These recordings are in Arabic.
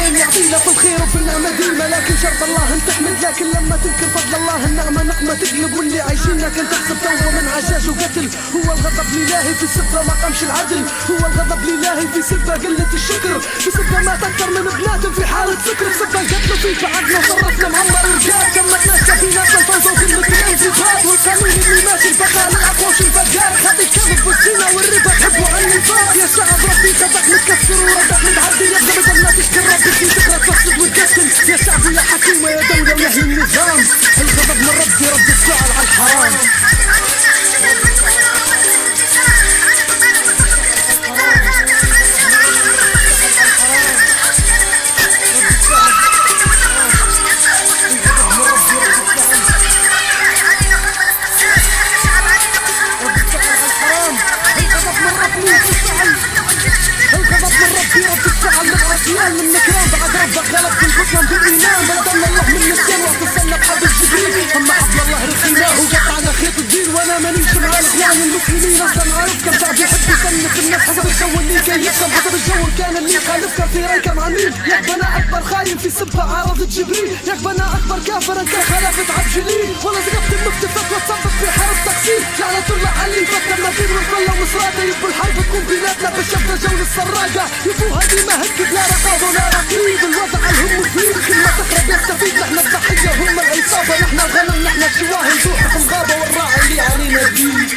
العين يعطينا في الخير وفي النعمة ديما، لكن شرط الله ان تحمد، لكن لما تنكر فضل الله النعمة نقمة تقلب، واللي عايشينها كان تحسب توه من عشاش وقتل. هو الغضب لله في سبه ما قامش العدل، هو الغضب لله في سبه قلة الشكر، في سبه مات اكثر من بنادم في حالة سكر، في سبه قتلوا فيه بعدنا وصرفنا معمر رجال، كمتنا سفينات الفوز وكلمة الانفضاض، والقانون اللي ماشي البقاء للأقوى الفجار، خلي الكذب والزنا والربا حبوا عن النفاق. يا شعب ربي صدق متكسر وردك متعدي، يبدا بدل ما تشكر ربي في تقرا تفسد وتقتل. يا شعب يا حكومة يا دولة ويا النظام، الغضب من ربي رد الفعل على الحرام. من مكان بعد ربك غلب في الحكم بالإيمان، بدل الله من النسيان واتصلنا بحبل جبريل، أما حبل الله رخيناه وقطعنا خيط الدين، وأنا مانيش مع الإخوان المسلمين، أصلا عارف كم شعب يحب يصنف الناس حسب الجو اللي كان يفهم، حسب الجو كان اللي خالف كان في ريكم عميل. ياك بنا أكبر خاين في سبة عارضة جبريل، ياك بنا أكبر كافر أنت خلافة عبد جليل، ولا زقفت المفتفات وتصبت في حرب تقسيم، لعنة الله علي فتنا المدين والكل ومصراته، يبوا الحرب تكون بيناتنا بالشفرة جو السراقة، يبوا هذه ما هكت لا رقابة ولا رقيب، الوضع الهم كبير كل ما تقرب يستفيد، نحن الضحية هم العصابة، نحن الغنم نحن الشواهي نزوح في الغابة، والراعي اللي علينا الدين.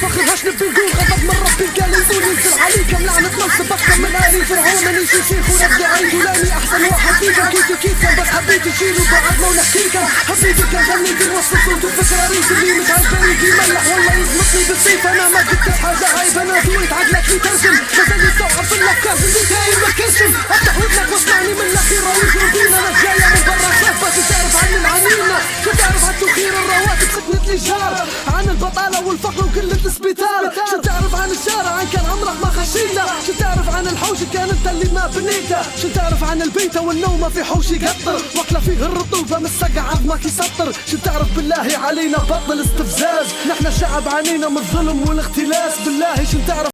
فخرهاش نبي نقول غضب من ربي قال يقول ينزل عليكم لعنة منصب أكثر من آلي فرعون، مانيش شيخ ونبدي عيد ولاني أحسن واحد فيكم، كيف كيف كان بس حبيت يشيلوا بعضنا ونحكيكم، حبيبي كان غني في الوسط صوت الفكرة ريس اللي متعجب يجي يملح والله يزمطني بالسيف، أنا ما قلت حاجة عيب أنا دويت عقلك يترجم، مازال يستوعب في الأفكار اللي داير مكسم، افتح ودنك واسمعني من الأخير ويجروا بينا، أنا جاية من برا خافة شو تعرف عن العنينة، شو تعرف عن توخير الرواتب سكنت لي جار، عن البطالة والفقر وقلة السبيتال، شو تعرف عن الشارع عن كان عمرك ما خشيته، شو تعرف عن الحوش كان انت اللي ما بنيته، شو تعرف عن البيت والنوم في حوش يقطر، واكله فيه الرطوبة مستقع عظمك يسطر، شو تعرف بالله علينا بطل استفزاز، نحن الشعب عانينا من الظلم والاختلاس، بالله شو تعرف